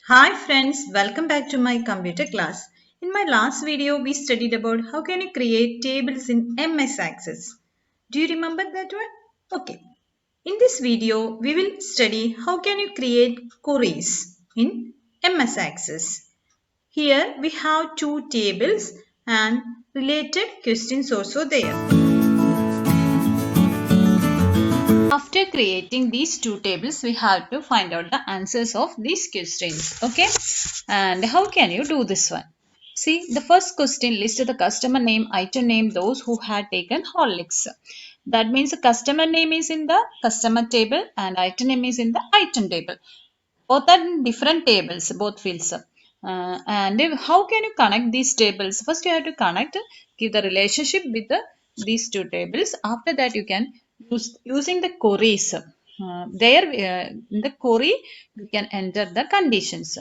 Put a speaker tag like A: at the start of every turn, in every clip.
A: Hi friends, welcome back to my computer class. In my last video, we studied about how can you create tables in MS Access. Do you remember that one? Okay. In this video, we will study how can you create queries in MS Access. Here we have two tables and related questions also there. After creating these two tables, we have to find out the answers of these questions. Okay. And how can you do this one? See, the first question lists the customer name, item name, those who had taken Horlicks. That means the customer name is in the customer table and item name is in the item table. Both are in different tables, both fields. How can you connect these tables? First, you have to connect, give the relationship with these two tables. After that, you can use using the queries. In the query, you can enter the conditions.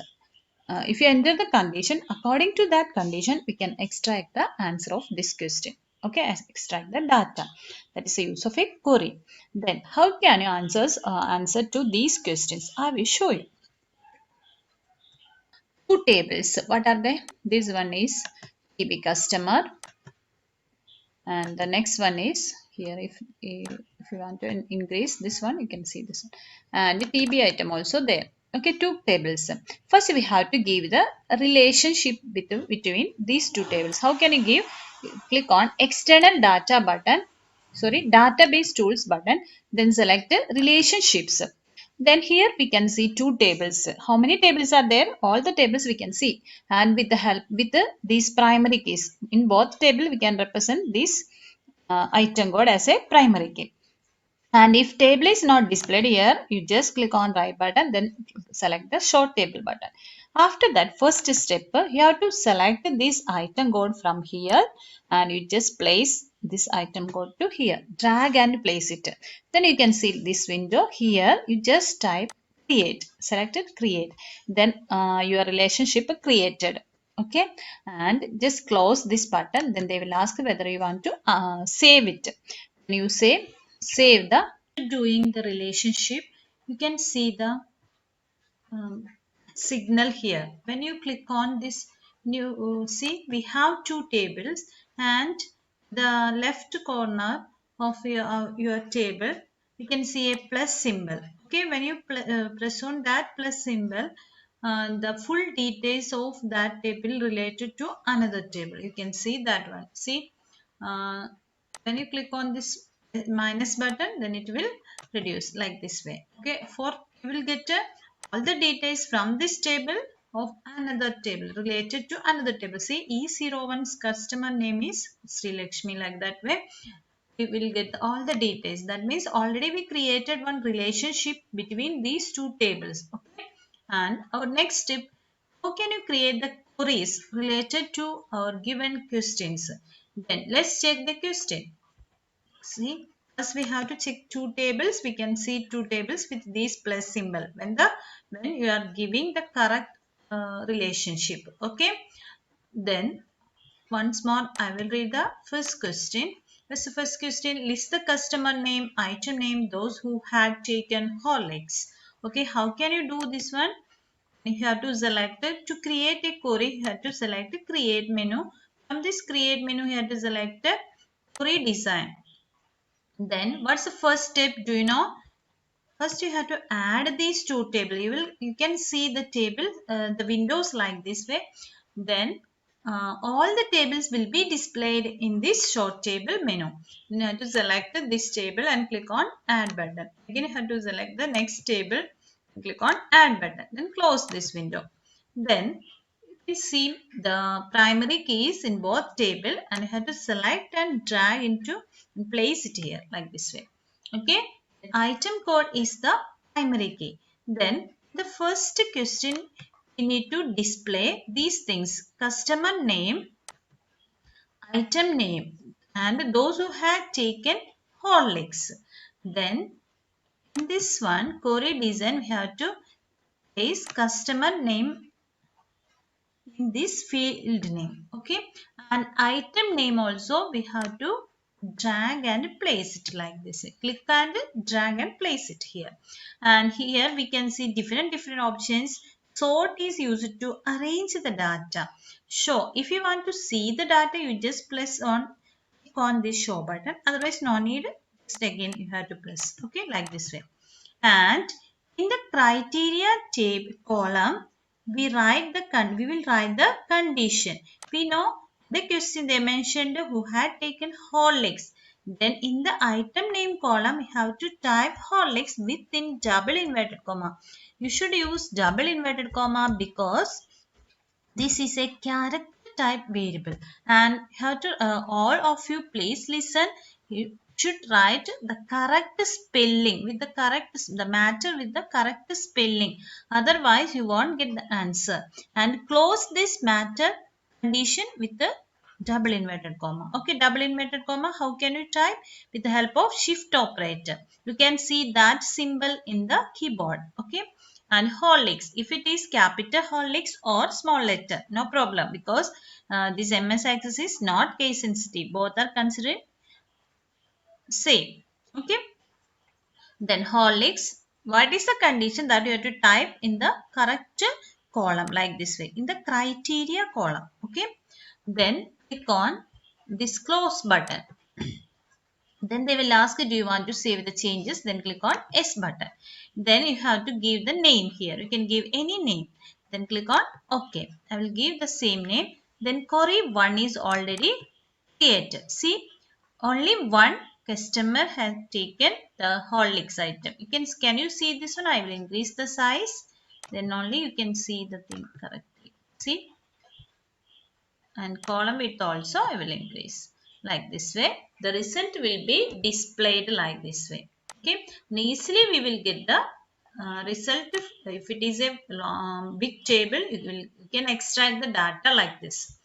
A: If you enter the condition, according to that condition, we can extract the answer of this question. Okay, extract the data. That is the use of a query. Then, how can you answer to these questions? I will show you. Two tables. What are they? This one is TB customer, and the next one is here. If you want to increase this one, you can see this one, and the TB item also there. Okay, two tables. First, we have to give the relationship between these two tables. How can you give? Click on external data button. Sorry, database tools button. Then select the relationships. Then here we can see two tables. How many tables are there? All the tables we can see. And with the help with these primary keys. In both table we can represent this item code as a primary key. And if table is not displayed here, you just click on right button, then select the short table button. After that, first step, you have to select this item code from here and you just place this item code to here. Drag and place it. Then you can see this window here. You just type create. Select it, create. Then your relationship created. Okay. And just close this button. Then they will ask whether you want to save it. When you save the doing the relationship, you can see the signal here. When you click on this new, see we have two tables and the left corner of your table, you can see a plus symbol. Okay, when you press on that plus symbol, the full details of that table related to another table. You can see that one. See, uh, when you click on this minus button, then it will reduce like this way. Okay, for you will get all the details from this table of another table related to another table. See, E01's customer name is Sri Lakshmi, like that way we will get all the details. That means already we created one relationship between these two tables. Okay, and our next step, how can you create the queries related to our given questions? Then let's check the question. See, first we have to check two tables. We can see two tables with this plus symbol when you are giving the correct relationship. Okay. Then once more, I will read the first question. What's the first question? List the customer name, item name, those who had taken Horlicks. Okay, how can you do this one? You have to select it. To create a query, you have to select the create menu. From this create menu, you have to select the query design. Then what's the first step? Do you know? First you have to add these two tables. You can see the table, the windows like this way. Then all the tables will be displayed in this short table menu. You have to select this table and click on add button. Again you have to select the next table and click on add button. Then close this window. Then you see the primary keys in both table and you have to select and drag into and place it here like this way. Okay, item code is the primary key. Then the first question, we need to display these things: customer name, item name, and those who had taken Horlicks. Then in this one query design, we have to place customer name in this field name. Okay, and item name also we have to drag and place it like this. Click and drag and place it here. And here we can see different options. Sort is used to arrange the data. Show. If you want to see the data, you just click on this show button. Otherwise, no need. Just again you have to press. Okay, like this way. And in the criteria table column, we will write the condition. We know the question they mentioned who had taken Horlicks. Then in the item name column, we have to type Horlicks within double inverted comma. You should use double inverted comma because this is a character type variable, and have to all of you please listen. You should write the correct spelling with the matter with the correct spelling. Otherwise, you won't get the answer. And close this matter condition with the double inverted comma. Okay, double inverted comma. How can you type? With the help of shift operator. You can see that symbol in the keyboard. Okay. And Horlicks, if it is capital Horlicks or small letter, no problem, because this MS Access is not case sensitive. Both are considered same. Okay. Then Horlicks, what is the condition that you have to type in the correct column like this way in the criteria column. Okay. Then click on this close button. Then they will ask, do you want to save the changes? Then click on S button. Then you have to give the name here. You can give any name. Then click on OK. I will give the same name. Then query 1 is already created. See, only one customer has taken the Horlicks item. Can you see this one? I will increase the size. Then only you can see the thing correctly. See, and column width also I will increase like this way. The result will be displayed like this way. Okay, and easily we will get the result. If it is a big table, you can extract the data like this.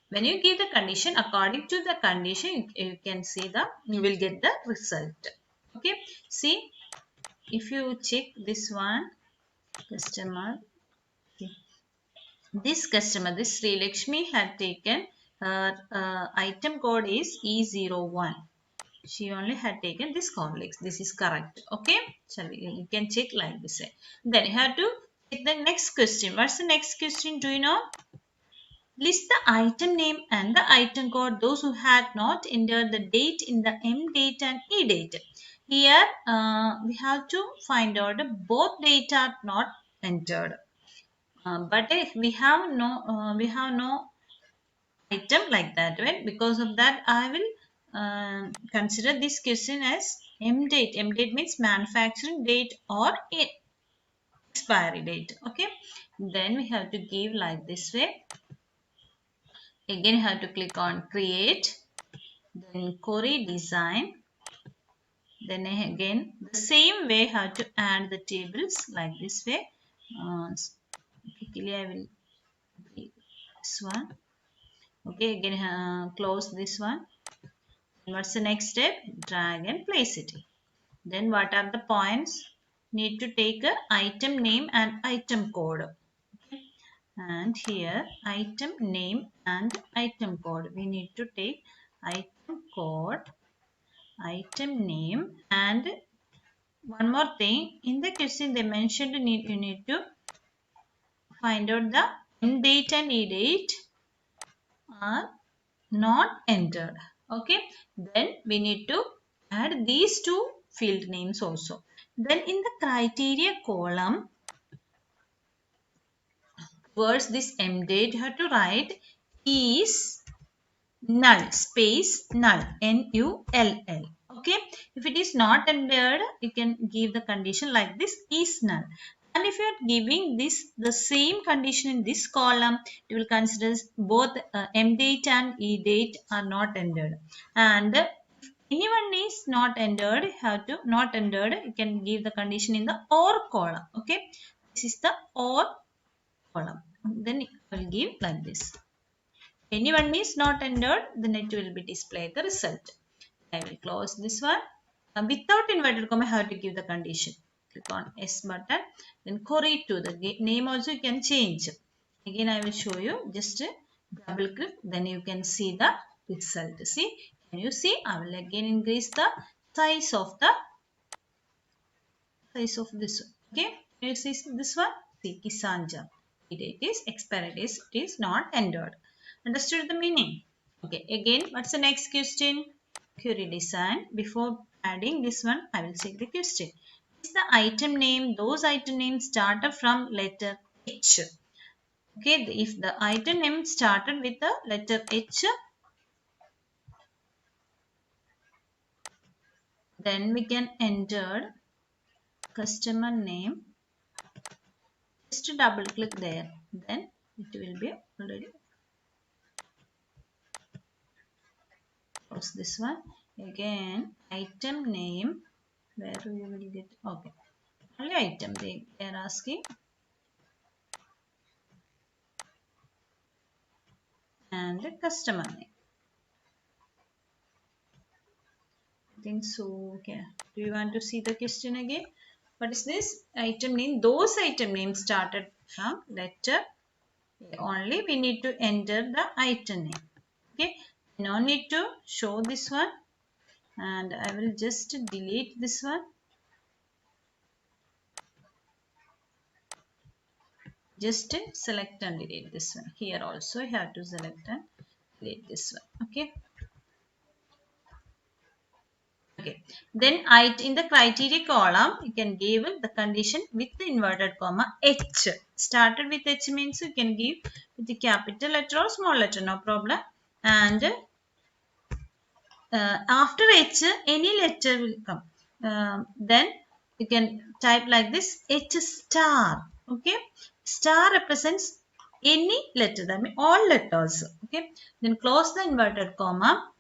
A: When you give the condition, according to the condition, you can see you will get the result. Okay, see, if you check this one, customer, okay. This customer, this Sri Lakshmi had taken her item code is E01. She only had taken this complex. This is correct. Okay. You can check like this. Then you have to check the next question. What's the next question? Do you know? List the item name and the item code. Those who had not entered the date in the M date and E date. Here we have to find out both date are not entered. But we have no item like that, right? Because of that, I will consider this question as M date. M date means manufacturing date or expiry date. Okay. Then we have to give like this way. Again, you have to click on create. Then query design. Then again, the same way, how to add the tables like this way. Quickly, I will do this one. Okay, again close this one. What's the next step? Drag and place it. Then what are the points? Need to take a item name and item code. Okay. And here item name and item code. We need to take item code, item name, and one more thing. In the question they mentioned you need to find out the end date and e date are not entered. Okay, then we need to add these two field names also. Then in the criteria column, towards this M date, you have to write is null, space null, N-U-L-L. Okay, if it is not entered, you can give the condition like this, is null. And if you are giving the same condition in this column, you will consider both M date and E date are not entered. And if anyone is not entered, you can give the condition in the OR column. Okay, this is the OR column. Then I will give like this. Anyone is not entered, then it will be displayed the result. I will close this one. Without inverted comma, I have to give the condition. Click on S button. Then query to the name also you can change. Again, I will show you. Just double click. Then you can see the result. See? Can you see? I will again increase the size of this one. Okay? Can you see this one? See, Kisanja. Date is expiry date. It is not entered. Understood the meaning? Okay. Again, what's the next question? Query design. Before adding this one, I will check the question. Is the item name? Those item names started from letter H. Okay. If the item name started with the letter H, then we can enter customer name. Just double click there, then it will be already. Close this one. Again, item name, where we will get, okay, only item they are asking, and the customer name. I think so. Okay, do you want to see the question again? What is this item name? Those item names started from letter A. Only we need to enter the item name. Okay, no need to show this one, and I will just delete this one. Just select and delete this one. Here also you have to select and delete this one. Okay. Okay. Then in the criteria column, you can give the condition with the inverted comma H. Started with H means you can give with the capital letter or small letter, no problem. And after H, any letter will come. Then you can type like this, H star. Okay. Star represents any letter, that means all letters. Okay. Then close the inverted comma.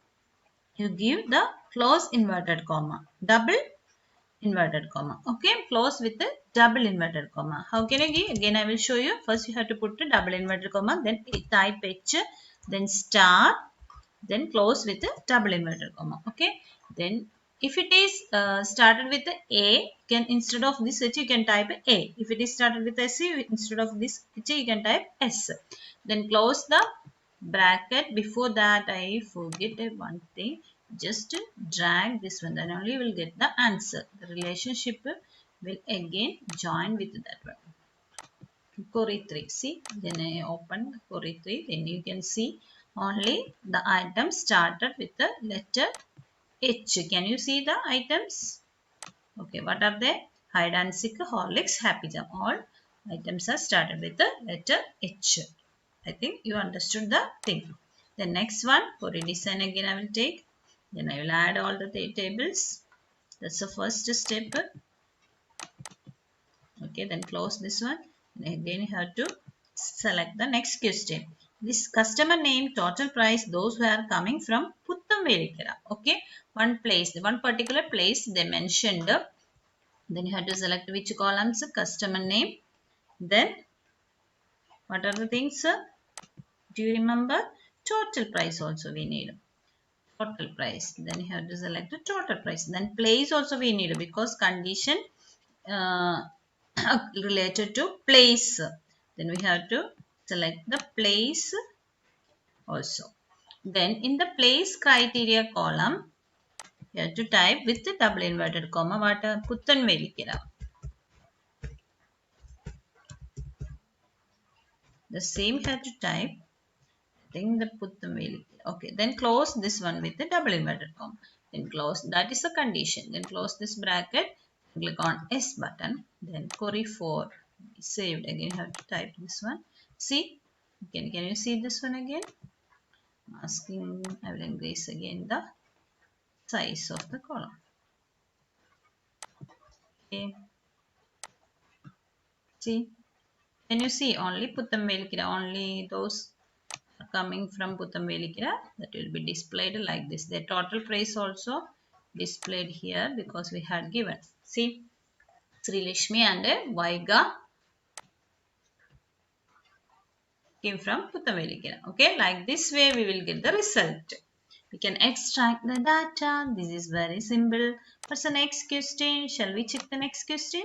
A: You give the close inverted comma. Double inverted comma. Okay. Close with the double inverted comma. How can I give? Again, I will show you. First, you have to put the double inverted comma. Then type H. Then star, then close with a double inverted comma. Okay. Then if it is started with A, can instead of this H you can type A. If it is started with S, instead of this H you can type S. Then close the bracket. Before that, I forget one thing. Just drag this one, then only you will get the answer. The relationship will again join with that one. Query 3. See, then I open query 3. Then you can see only the items started with the letter H. Can you see the items? Okay, what are they? Hide and seek, Horlicks, Happy Jam. All items are started with the letter H. I think you understood the thing. The next one, query design again I will take. Then I will add all the tables. That's the first step. Okay, then close this one. And again you have to select the next question. This customer name, total price, those who are coming from Puttamvelikara. Okay, one place, one particular place they mentioned. Then you have to select which columns, customer name. Then what are the things? Do you remember? Total price also we need. Total price. Then you have to select the total price. Then place also we need because condition uh, related to place. Then we have to select the place also. Then in the place criteria column, you have to type with the double inverted comma what Puttanvelikara. The same you have to type. I think the Puttanvelikara. Okay, then close this one with the double inverted comma. Then close, that is the condition. Then close this bracket. Click on S button. Then query 4 saved. Again you have to type this one. See, can you see this one again? Asking, I will increase again the size of the column. Okay. See, can you see only Puttanvelikara, only those are coming from Puttanvelikara, that will be displayed like this. The total price also displayed here because we had given. See, Sri Lashmi and Vaiga came from Puttanvelikara. Okay, like this way we will get the result. We can extract the data. This is very simple. What's the next question? Shall we check the next question?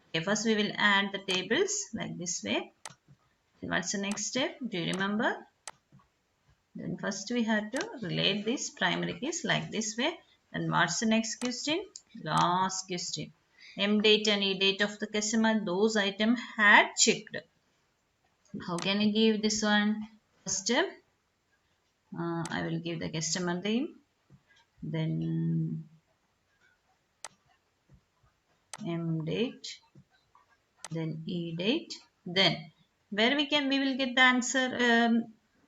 A: Okay, first we will add the tables like this way. And what's the next step? Do you remember? Then first we have to relate these primary keys like this way. Then what's the next question? Last question. M date and E date of the customer, those items had checked. How can I give this one? First, I will give the customer name, then M date, then E date, then where we will get the answer,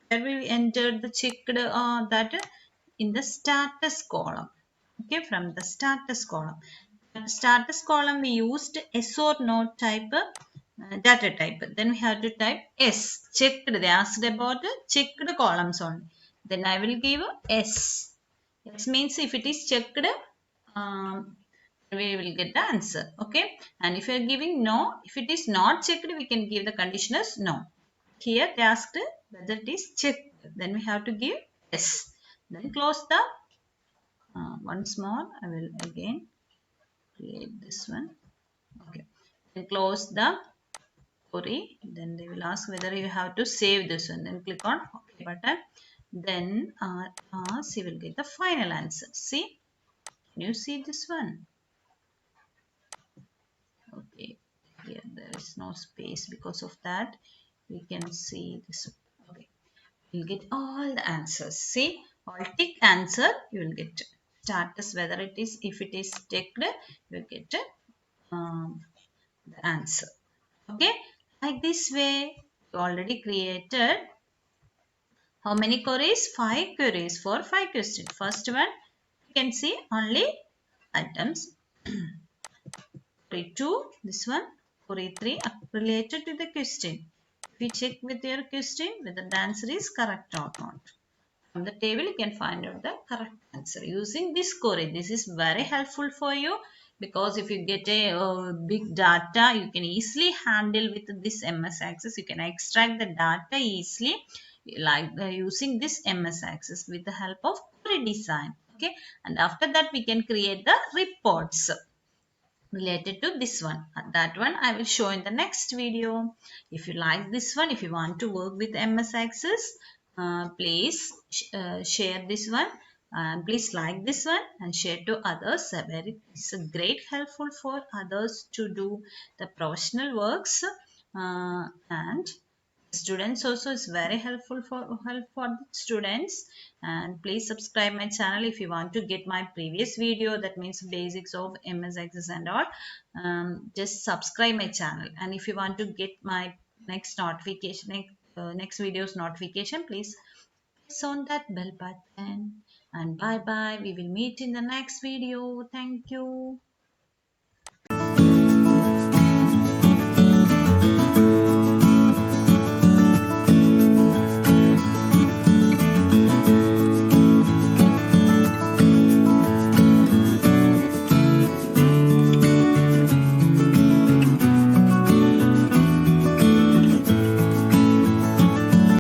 A: where we enter the checked that in the status column. Okay, from the status column. Status column we used yes or no type data type. Then we have to type S. Checked. They asked about checked columns only. Then I will give S. S means if it is checked, um, we will get the answer. Okay. And if you are giving no, if it is not checked, we can give the condition as no. Here they asked whether it is checked. Then we have to give yes. Then close the once more. I will again create this one. Okay. Then close the query. Then they will ask whether you have to save this one. Then click on OK button. Then you will get the final answer. See? Can you see this one? Okay. Here there is no space, because of that we can see this. Okay. You'll get all the answers. See? All tick answer you will get. Status whether it is, if it is ticked, you will get the answer. Okay, like this way you already created how many queries? 5 queries for 5 questions. First one you can see only items. Query 2, this one. Query 3 related to the question. If you check with your question whether the answer is correct or not. From the table you can find out the correct answer using this query. This is very helpful for you, because if you get a big data, you can easily handle with this MS Access. You can extract the data easily, like using this MS Access with the help of query design. Okay, and after that we can create the reports related to this one. That one I will show in the next video. If you like this one, if you want to work with MS Access, please share this one, and please like this one and share to others. It's a great helpful for others to do the professional works, and students also is very helpful for the students. And please subscribe my channel if you want to get my previous video, that means basics of MS Access and all. Just subscribe my channel, and if you want to get my next notification, next videos notification, please press on that bell button. And bye bye, we will meet in the next video. Thank you.